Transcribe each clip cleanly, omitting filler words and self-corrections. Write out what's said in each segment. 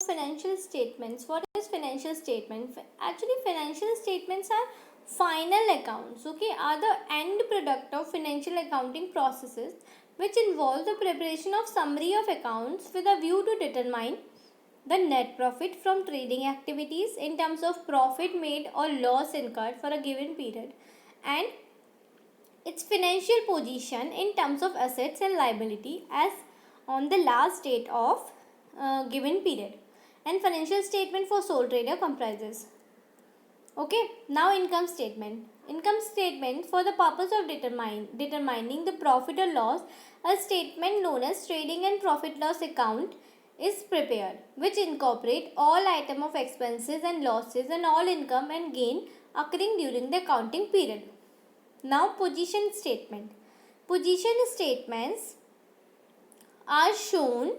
financial statements. What is financial statement? Actually, financial statements are final accounts, okay, are the end product of financial accounting processes which involve the preparation of summary of accounts with a view to determine the net profit from trading activities in terms of profit made or loss incurred for a given period, and its financial position in terms of assets and liability as on the last date of given period. And financial statement for sole trader comprises. Okay, now income statement. Income statement for the purpose of determining the profit or loss, a statement known as trading and profit loss account is prepared, which incorporate all item of expenses and losses and all income and gain occurring during the accounting period. Now position statement. Position statements are shown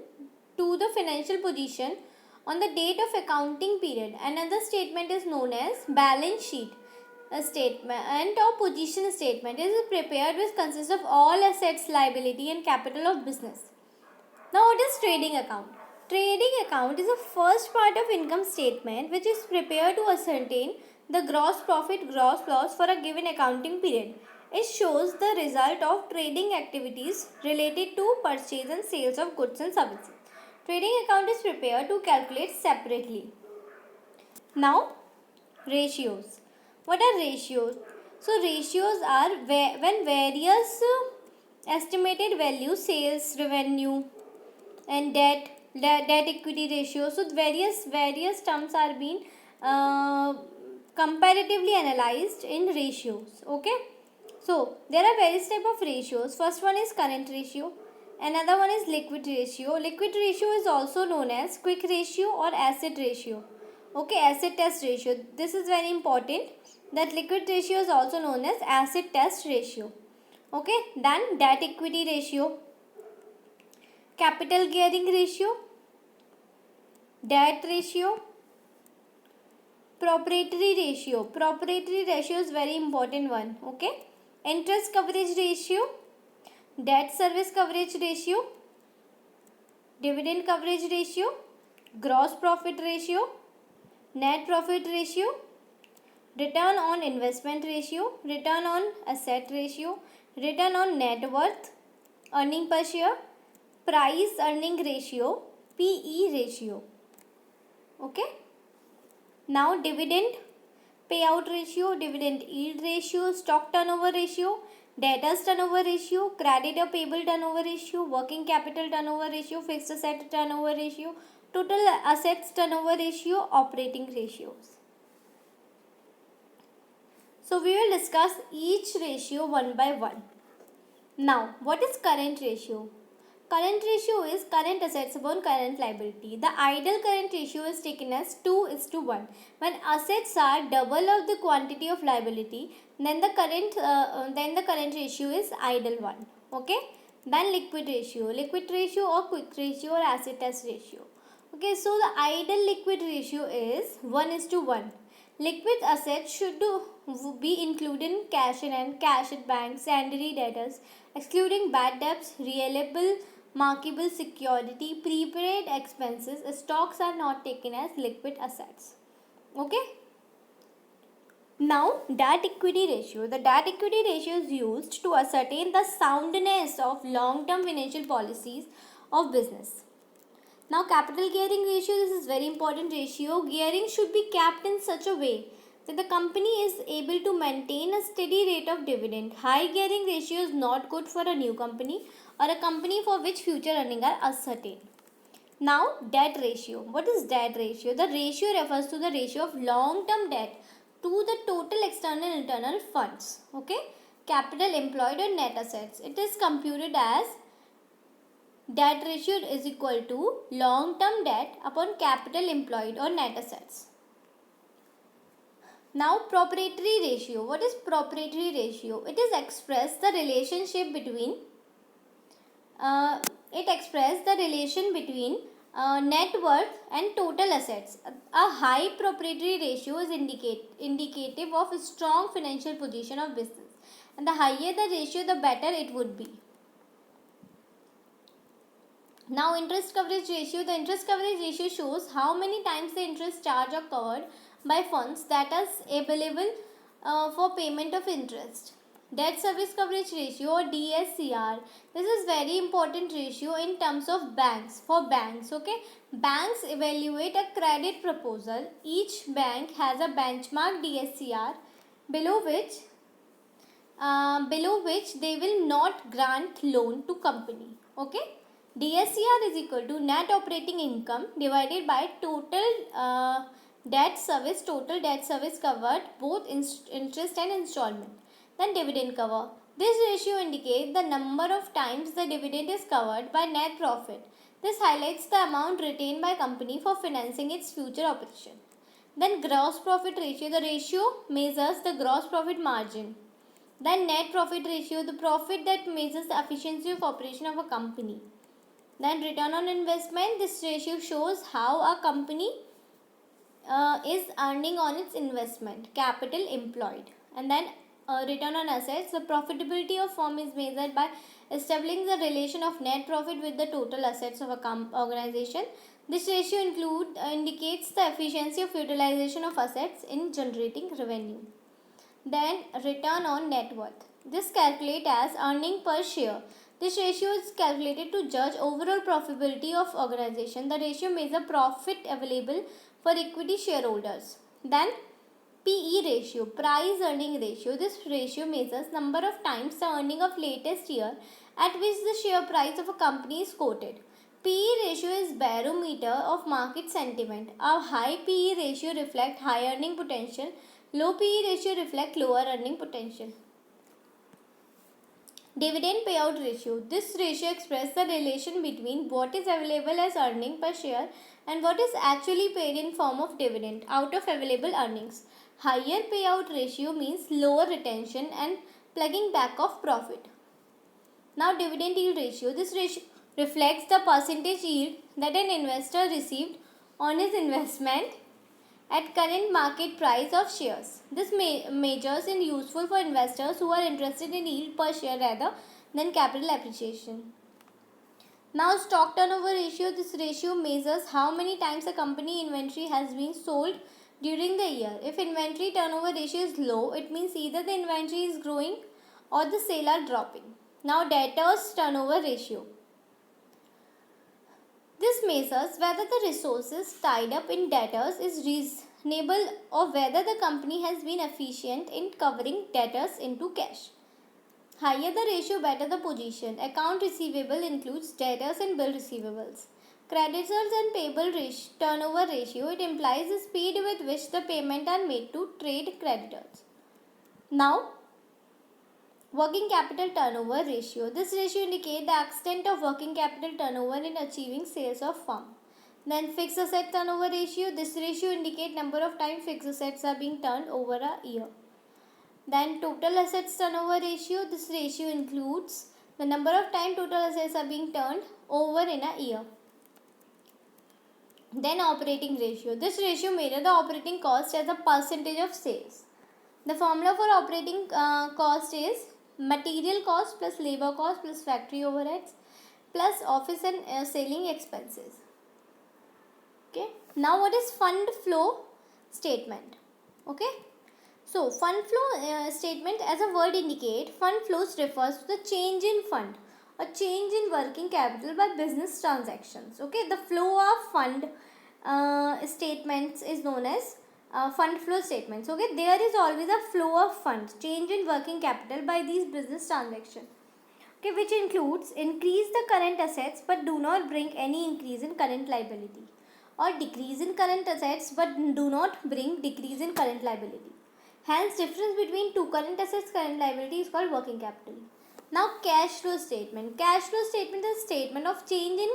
to the financial position on the date of accounting period. Another statement is known as balance sheet. A statement or position statement is prepared which consists of all assets, liability and capital of business. Now what is trading account? Trading account is the first part of income statement which is prepared to ascertain the gross profit, gross loss for a given accounting period. It shows the result of trading activities related to purchase and sales of goods and services. Trading account is prepared to calculate separately. Now, ratios. What are ratios? So, ratios are when various estimated values, sales, revenue, and debt equity ratio. So, various terms are being comparatively analyzed in ratios. Okay. So, there are various type of ratios. First one is current ratio. Another one is liquid ratio. Liquid ratio is also known as quick ratio or acid ratio. Okay, acid test ratio. This is very important. That liquid ratio is also known as acid test ratio. Okay, then debt equity ratio, capital gearing ratio, debt ratio, proprietary ratio. Proprietary ratio is very important one. Okay, interest coverage ratio, debt service coverage ratio, dividend coverage ratio, gross profit ratio, net profit ratio, return on investment ratio, return on asset ratio, return on net worth, earning per share, price earning ratio, PE ratio. Okay. Now dividend payout ratio, dividend yield ratio, stock turnover ratio, debtors turnover ratio, creditor payable turnover ratio, working capital turnover ratio, fixed asset turnover ratio, total assets turnover ratio, operating ratios. So we will discuss each ratio one by one. Now, what is current ratio? Current ratio is current assets upon current liability. The ideal current ratio is taken as 2:1. When assets are double of the quantity of liability, then the current ratio is ideal one. Okay. Then liquid ratio. Liquid ratio or quick ratio or acid test ratio. Okay. So the ideal liquid ratio is 1:1. Liquid assets should be included in cash in hand, cash at bank, sundry debtors, excluding bad debts, reliable marketable security, prepaid expenses. Stocks are not taken as liquid assets. Okay. Now, debt equity ratio. The debt equity ratio is used to ascertain the soundness of long-term financial policies of business. Now, capital gearing ratio. This is very important ratio. Gearing should be kept in such a way that the company is able to maintain a steady rate of dividend. High gearing ratio is not good for a new company or a company for which future earnings are uncertain. Now, debt ratio. What is debt ratio? The ratio refers to the ratio of long-term debt to the total external and internal funds. Okay. Capital employed or net assets. It is computed as debt ratio is equal to long-term debt upon capital employed or net assets. Now, proprietary ratio. What is proprietary ratio? It is expressed the relationship between net worth and total assets. A high proprietary ratio is indicative of a strong financial position of business, and the higher the ratio, the better it would be. Now interest coverage ratio. The interest coverage ratio shows how many times the interest charge are covered by funds that is available for payment of interest. Debt service coverage ratio or DSCR. This is very important ratio in terms of banks. For banks, okay, banks evaluate a credit proposal. Each bank has a benchmark DSCR below which they will not grant loan to company. Okay, DSCR is equal to net operating income divided by total debt service covered both interest and installment. Then dividend cover. This ratio indicates the number of times the dividend is covered by net profit. This highlights the amount retained by company for financing its future operation. Then gross profit ratio. The ratio measures the gross profit margin. Then net profit ratio, the profit that measures the efficiency of operation of a company. Then return on investment, this ratio shows how a company is earning on its investment, capital employed. And then return on assets, the profitability of firm is measured by establishing the relation of net profit with the total assets of a organization. This ratio indicates the efficiency of utilization of assets in generating revenue. Then return on net worth. This calculated as earning per share. This ratio is calculated to judge overall profitability of organization. The ratio measures profit available for equity shareholders. Then PE ratio, price earning ratio. This ratio measures number of times the earning of latest year at which the share price of a company is quoted. PE ratio is barometer of market sentiment. A high PE ratio reflects high earning potential. Low PE ratio reflects lower earning potential. Dividend payout ratio. This ratio expresses the relation between what is available as earning per share and what is actually paid in form of dividend out of available earnings. Higher payout ratio means lower retention and plugging back of profit. Now dividend yield ratio. This ratio reflects the percentage yield that an investor received on his investment at current market price of shares. This measures is useful for investors who are interested in yield per share rather than capital appreciation. Now stock turnover ratio. This ratio measures how many times a company inventory has been sold during the year. If inventory turnover ratio is low, it means either the inventory is growing or the sales are dropping. Now debtors turnover ratio. This measures whether the resources tied up in debtors is reasonable or whether the company has been efficient in covering debtors into cash. Higher the ratio, better the position. Account receivable includes debtors and bill receivables. Creditors and payable turnover ratio, it implies the speed with which the payments are made to trade creditors. Now, working capital turnover ratio. This ratio indicates the extent of working capital turnover in achieving sales of firm. Then fixed asset turnover ratio. This ratio indicates number of times fixed assets are being turned over a year. Then total assets turnover ratio. This ratio includes the number of times total assets are being turned over in a year. Then operating ratio. This ratio measures the operating cost as a percentage of sales. The formula for operating cost is material cost plus labor cost plus factory overheads plus office and selling expenses. Okay. Now what is fund flow statement? Okay. So fund flow statement, as a word indicate, fund flows refers to the change in fund or change in working capital by business transactions. Okay. The flow of fund statements is known as fund flow statements. Okay, there is always a flow of funds, change in working capital by these business transactions. Okay, which includes increase the current assets but do not bring any increase in current liability, or decrease in current assets but do not bring decrease in current liability. Hence, difference between two current assets, current liability is called working capital. Now, cash flow statement. Cash flow statement is a statement of change in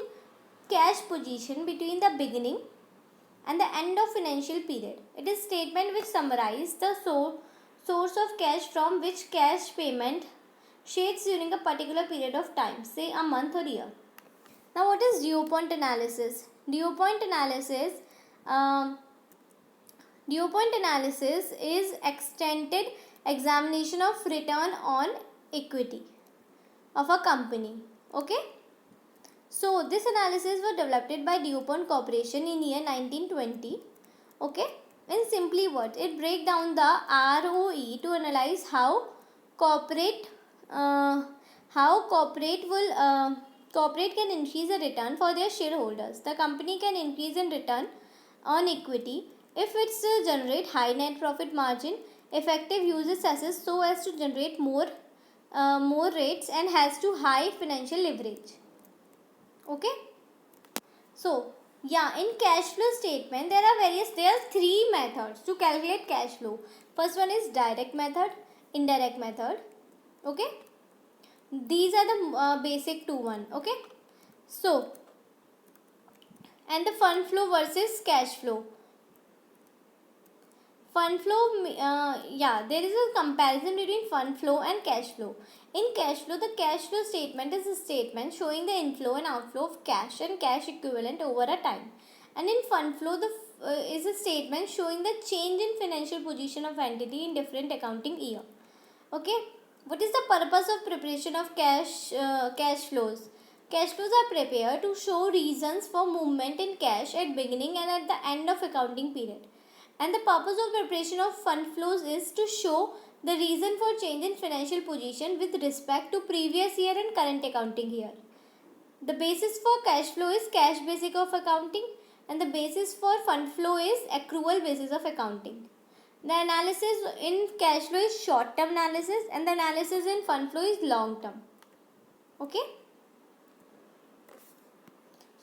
cash position between the beginning and the end of financial period. It is statement which summarizes the source of cash from which cash payment shades during a particular period of time, say a month or year. Now what is due point analysis? Due point analysis is extended examination of return on equity of a company. Okay. So this analysis was developed by DuPont Corporation in year 1920. Okay, in simply words, it breaks down the ROE to analyze corporate uh, how corporate can increase the return for their shareholders. The company can increase in return on equity if it's generate high net profit margin, effective uses assets so as to generate more rates, and has to high financial leverage. Okay, so yeah, in cash flow statement there are three methods to calculate cash flow. First one is direct method, indirect method. Okay, these are the basic two one. Okay, so and the fund flow versus cash flow. Fund flow, there is a comparison between fund flow and cash flow. In cash flow, the cash flow statement is a statement showing the inflow and outflow of cash and cash equivalent over a time. And in fund flow, is a statement showing the change in financial position of entity in different accounting year. Okay, what is the purpose of preparation of cash flows? Cash flows are prepared to show reasons for movement in cash at beginning and at the end of accounting period. And the purpose of preparation of fund flows is to show the reason for change in financial position with respect to previous year and current accounting year. The basis for cash flow is cash basis of accounting, and the basis for fund flow is accrual basis of accounting. The analysis in cash flow is short term analysis, and the analysis in fund flow is long term. Okay.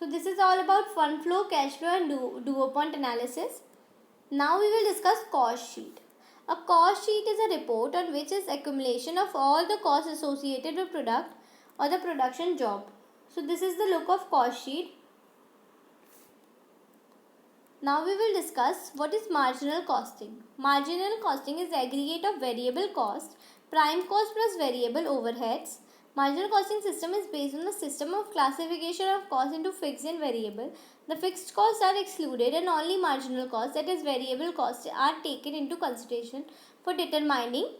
So this is all about fund flow, cash flow and DuPont analysis. Now we will discuss cost sheet. A cost sheet is a report on which is accumulation of all the costs associated with product or the production job. So this is the look of cost sheet. Now we will discuss what is marginal costing. Marginal costing is the aggregate of variable cost, prime cost plus variable overheads. Marginal costing system is based on the system of classification of cost into fixed and variable. The fixed costs are excluded and only marginal costs, that is variable costs, are taken into consideration for determining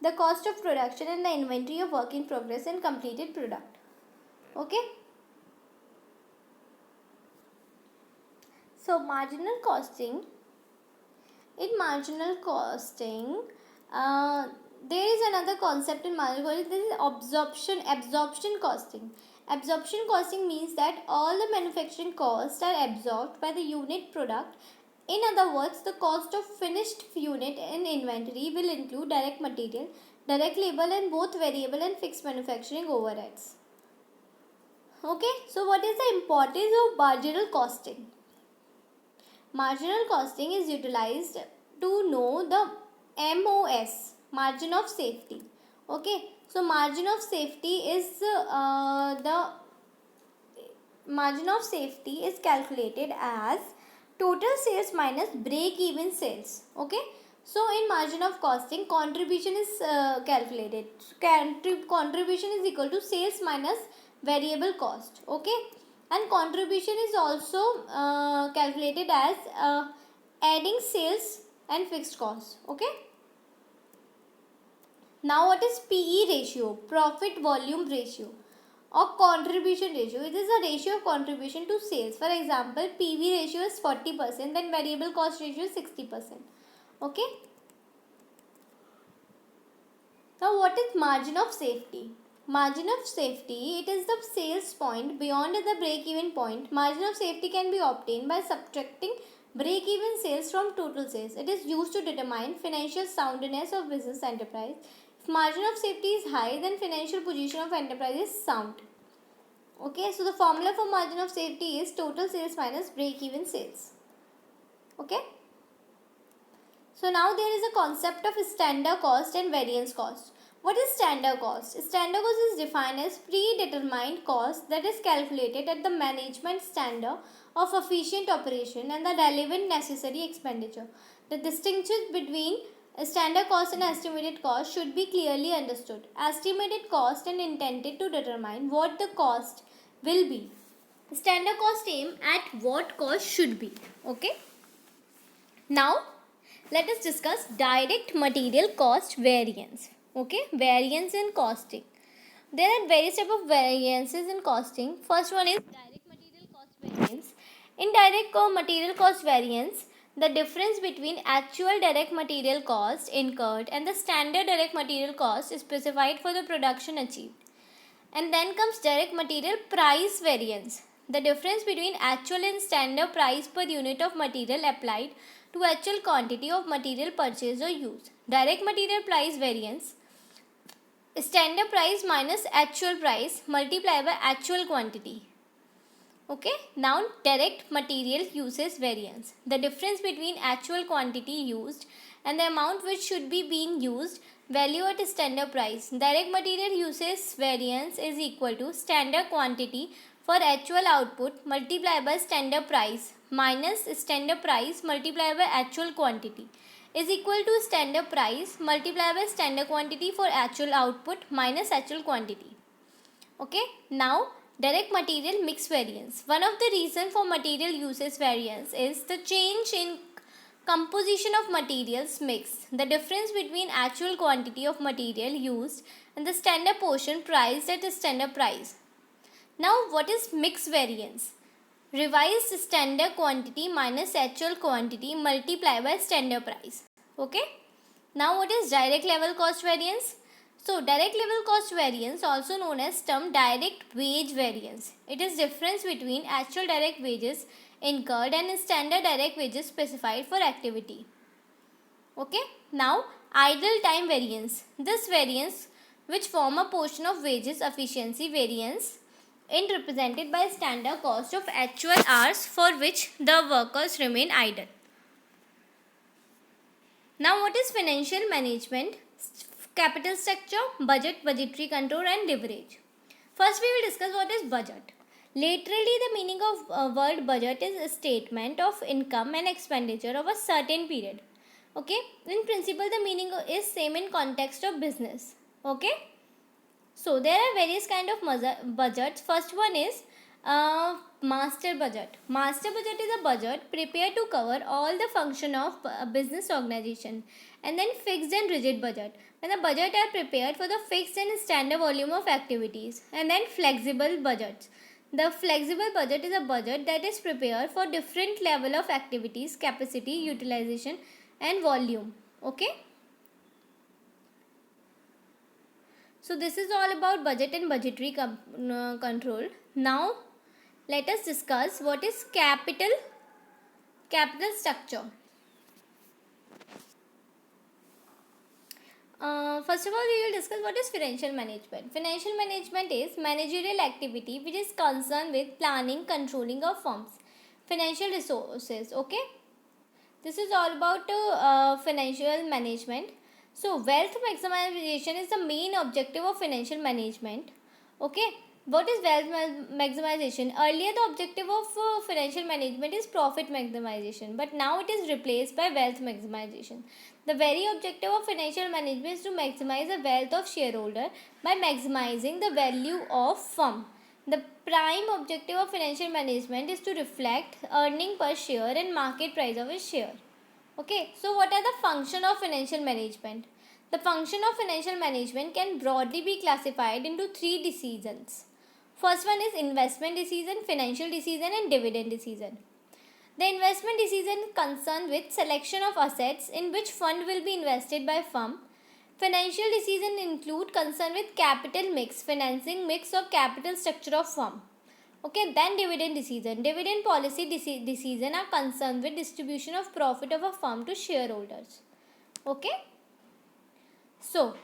the cost of production and the inventory of work in progress and completed product. Okay. So marginal costing. In marginal costing, there is another concept in marginal costing. This is absorption costing. Absorption costing means that all the manufacturing costs are absorbed by the unit product. In other words, the cost of finished unit in inventory will include direct material, direct labor, and both variable and fixed manufacturing overheads. Okay, so what is the importance of marginal costing? Marginal costing is utilized to know the MOS, margin of safety. Okay, so margin of safety is calculated as total sales minus break even sales. Okay, so in margin of costing, contribution is calculated. Contribution is equal to sales minus variable cost. Okay, and contribution is also calculated as adding sales and fixed costs. Okay, now what is PE ratio, profit volume ratio, or contribution ratio? It is a ratio of contribution to sales. For example, PV ratio is 40%, then variable cost ratio is 60%. Okay, now what is margin of safety? Margin of safety, it is the sales point beyond the break-even point. Margin of safety can be obtained by subtracting break-even sales from total sales. It is used to determine financial soundness of business enterprise. If margin of safety is high, then financial position of enterprise is sound. Okay, so the formula for margin of safety is total sales minus break-even sales. Okay. So now there is a concept of standard cost and variance cost. What is standard cost? Standard cost is defined as predetermined cost that is calculated at the management standard of efficient operation and the relevant necessary expenditure. The distinction between standard cost and estimated cost should be clearly understood. Estimated cost and intended to determine what the cost will be. Standard cost aim at what cost should be. Okay. Now Let us discuss direct material cost variance. Okay, variance in costing. There are various type of variances in costing. First one is direct material cost variance. In direct material cost variance, the difference between actual direct material cost incurred and the standard direct material cost is specified for the production achieved. And then comes direct material price variance. The difference between actual and standard price per unit of material applied to actual quantity of material purchased or used. Direct material price variance, standard price minus actual price multiplied by actual quantity. Okay, now direct material uses variance. The difference between actual quantity used and the amount which should be being used, value at standard price. Direct material uses variance is equal to standard quantity for actual output multiplied by standard price minus standard price multiplied by actual quantity is equal to standard price multiplied by standard quantity for actual output minus actual quantity. Okay, now direct material mix variance. One of the reasons for material uses variance is the change in composition of materials mix. The difference between actual quantity of material used and the standard portion priced at a standard price. Now what is mix variance? Revised standard quantity minus actual quantity multiplied by standard price. Okay. Now what is direct level cost variance? So direct level cost variance, also known as term direct wage variance. It is difference between actual direct wages incurred and standard direct wages specified for activity. Okay. Now idle time variance. This variance, which form a portion of wages efficiency variance in represented by standard cost of actual hours for which the workers remain idle. Now what is financial management? Capital structure, budget, budgetary control and leverage. First we will discuss what is budget. Literally the meaning of word budget is a statement of income and expenditure of a certain period. Okay, in principle the meaning is same in context of business. Okay, so there are various kind of budgets. First one is master budget. Master budget is a budget prepared to cover all the function of a business organization. And then fixed and rigid budget, when the budget are prepared for the fixed and standard volume of activities. And then flexible budgets. The flexible budget is a budget that is prepared for different level of activities, capacity, utilization and volume. Okay. So this is all about budget and budgetary control. Now let us discuss what is capital structure. First of all, we will discuss what is financial management. Financial management is managerial activity which is concerned with planning, controlling of firms' financial resources. Okay, this is all about financial management. So, wealth maximization is the main objective of financial management. Okay, what is wealth maximization? Earlier, the objective of financial management is profit maximization, but now it is replaced by wealth maximization. The very objective of financial management is to maximize the wealth of shareholder by maximizing the value of firm. The prime objective of financial management is to reflect earning per share and market price of a share. Okay, so what are the function of financial management? The function of financial management can broadly be classified into three decisions. First one is investment decision, financial decision and dividend decision. The investment decision is concerned with selection of assets in which fund will be invested by firm. Financial decision include concern with capital mix, financing mix or capital structure of firm. Okay, then dividend decision. Dividend policy decision are concerned with distribution of profit of a firm to shareholders. Okay. So,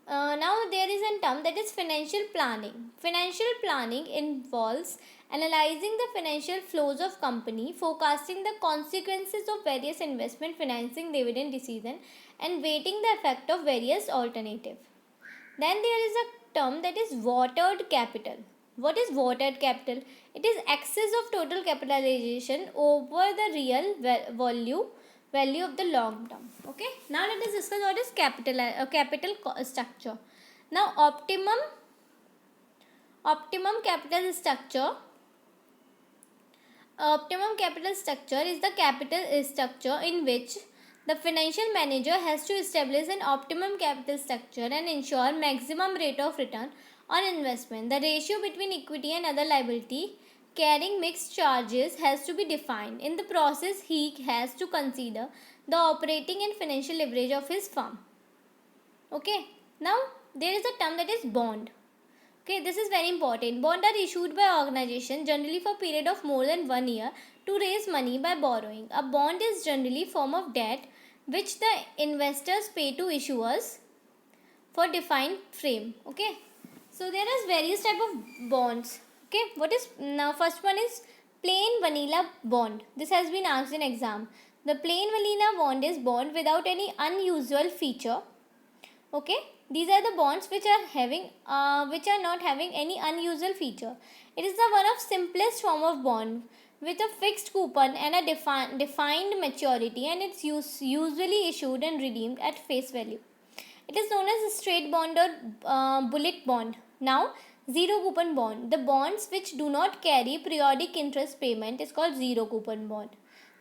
now there is a term that is financial planning. Financial planning involves analyzing the financial flows of company, forecasting the consequences of various investment, financing, dividend decision and weighting the effect of various alternatives. Then there is a term that is watered capital. What is watered capital? It is excess of total capitalization over the real value of the long term. Okay. Now let us discuss what is capital structure. Now optimum capital structure. Optimum capital structure is the capital structure in which The financial manager has to establish an optimum capital structure and ensure maximum rate of return on investment. The ratio between equity and other liability carrying mixed charges has to be defined. In the process, he has to consider the operating and financial leverage of his firm. Okay, now there is a term that is bond. Okay, this is very important. Bonds are issued by organizations generally for a period of more than 1 year to raise money by borrowing. A bond is generally form of debt which the investors pay to issuers for defined frame. Okay, so there is various type of bonds. Okay, what is now first one is plain vanilla bond. This has been asked in exam. The plain vanilla bond is bond without any unusual feature. Okay, these are the bonds which are not having any unusual feature. It is the one of simplest form of bond with a fixed coupon and a defined maturity, and it's usually issued and redeemed at face value. It is known as a straight bond or bullet bond. Now, zero coupon bond. The bonds which do not carry periodic interest payment is called zero coupon bond.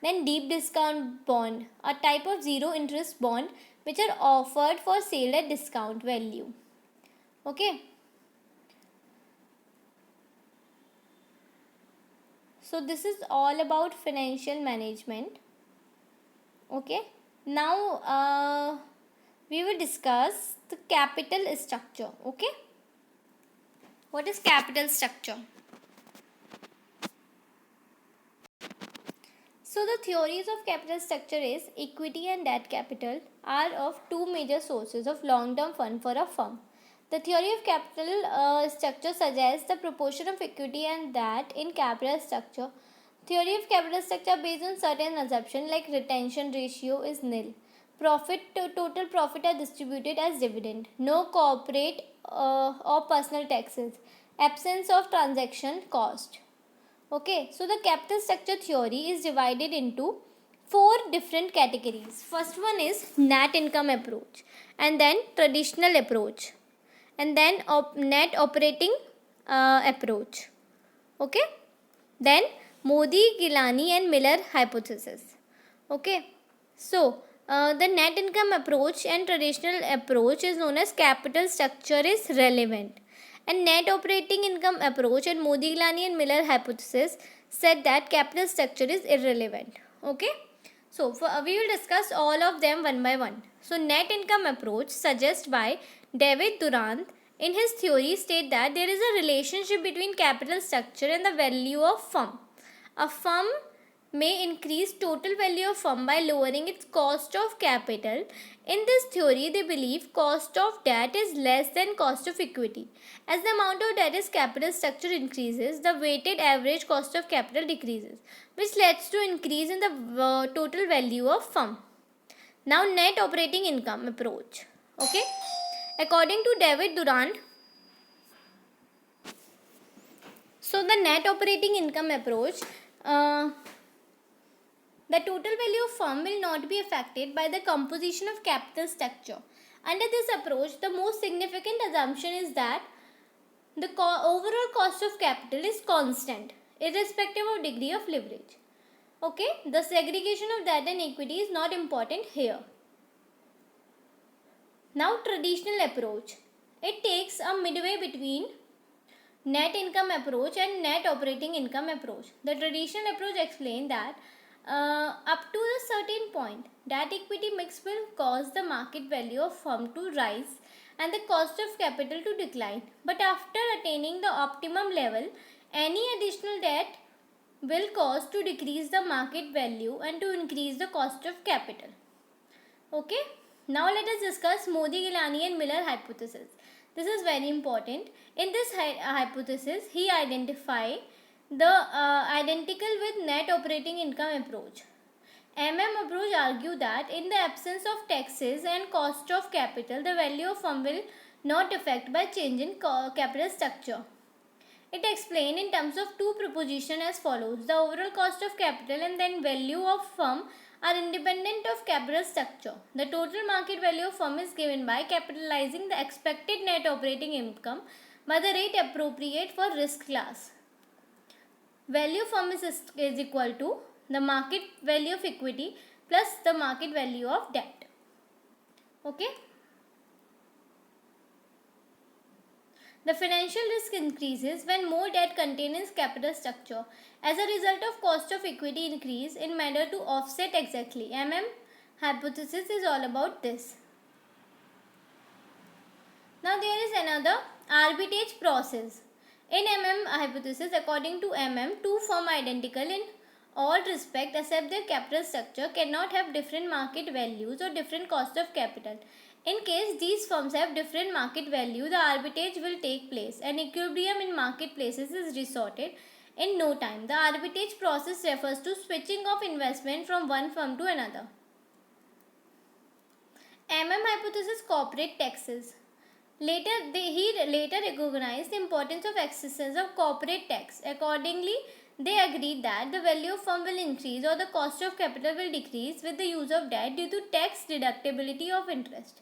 Then deep discount bond, a type of zero interest bond which are offered for sale at discount value. Okay. So this is all about financial management. Okay. Now we will discuss the capital structure. Okay. What is capital structure? So the theories of capital structure is equity and debt capital are of two major sources of long-term fund for a firm. The theory of capital structure suggests the proportion of equity and debt in capital structure. Theory of capital structure based on certain assumptions like retention ratio is nil. Total profit are distributed as dividend. No corporate or personal taxes. Absence of transaction cost. Okay, so the capital structure theory is divided into four different categories. First one is net income approach, and then traditional approach, and then net operating approach. Okay, then Modi, Gilani and Miller hypothesis. Okay, so the net income approach and traditional approach is known as capital structure is relevant, and net operating income approach and Modi, Gilani and Miller hypothesis said that capital structure is irrelevant. Okay, so we will discuss all of them one by one. So net income approach suggested by David Durant in his theory state that there is a relationship between capital structure and the value of firm. A firm may increase total value of firm by lowering its cost of capital. In this theory, they believe cost of debt is less than cost of equity. As the amount of debt is capital structure increases, the weighted average cost of capital decreases, which leads to increase in the total value of firm. Now, net operating income approach. Okay, according to David Durant, so the net operating income approach, the total value of firm will not be affected by the composition of capital structure. Under this approach, the most significant assumption is that the overall cost of capital is constant, irrespective of degree of leverage. Okay, the segregation of debt and equity is not important here. Now, traditional approach. It takes a midway between net income approach and net operating income approach. The traditional approach explains that up to a certain point, debt equity mix will cause the market value of firm to rise and the cost of capital to decline. But after attaining the optimum level, any additional debt will cause to decrease the market value and to increase the cost of capital. Okay, now let us discuss Modi, Gilani and Miller hypothesis. This is very important. In this hypothesis, he identified the identical with net operating income approach. Approach argue that in the absence of taxes and cost of capital, the value of firm will not affect by change in capital structure. It explained in terms of two propositions as follows. The overall cost of capital and then value of firm are independent of capital structure. The total market value of firm is given by capitalizing the expected net operating income by the rate appropriate for risk class. Value firm is equal to the market value of equity plus the market value of debt. Okay. The financial risk increases when more debt contains capital structure. As a result of cost of equity increase in manner to offset exactly. Hypothesis is all about this. Now there is another arbitrage process. In hypothesis, according to two firms identical in all respect except their capital structure cannot have different market values or different cost of capital. In case these firms have different market value, the arbitrage will take place. An equilibrium in marketplaces is resorted in no time. The arbitrage process refers to switching of investment from one firm to another. Hypothesis corporate taxes. He later recognized the importance of excesses of corporate tax. Accordingly, they agreed that the value of firm will increase or the cost of capital will decrease with the use of debt due to tax deductibility of interest.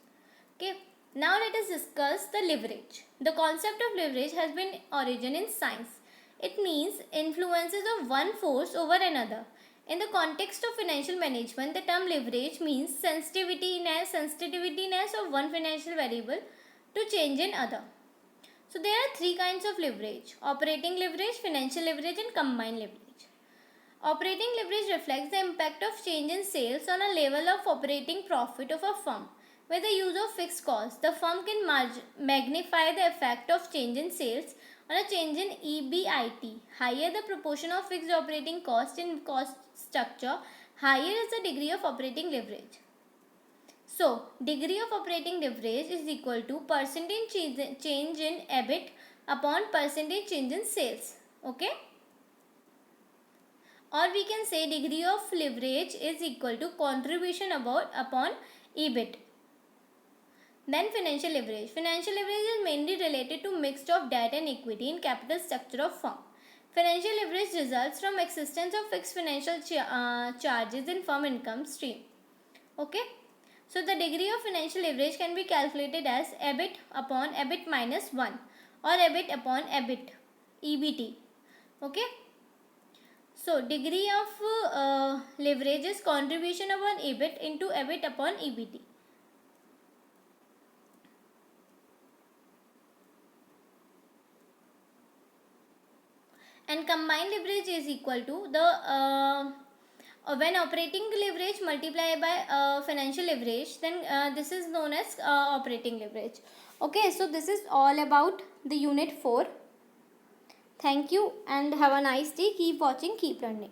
Okay. Now let us discuss the leverage. The concept of leverage has been origin in science. It means influences of one force over another. In the context of financial management, the term leverage means sensitiveness of one financial variable to change in other. So there are three kinds of leverage: operating leverage, financial leverage and combined leverage. Operating leverage reflects the impact of change in sales on a level of operating profit of a firm. With the use of fixed costs, the firm can magnify the effect of change in sales on a change in EBIT. Higher the proportion of fixed operating cost in cost structure, higher is the degree of operating leverage. So, degree of operating leverage is equal to percentage change in EBIT upon percentage change in sales. Okay? Or we can say degree of leverage is equal to contribution upon EBIT. Then financial leverage. Financial leverage is mainly related to mix of debt and equity in capital structure of firm. Financial leverage results from existence of fixed financial charges in firm income stream. Okay? So the degree of financial leverage can be calculated as EBIT upon EBIT minus 1 or EBIT upon EBT. Okay? So degree of leverage is contribution upon EBIT into EBIT upon EBT. And combined leverage is equal to the when operating leverage multiplied by financial leverage, then this is known as operating leverage. Okay, so this is all about the unit 4. Thank you and have a nice day. Keep watching, keep learning.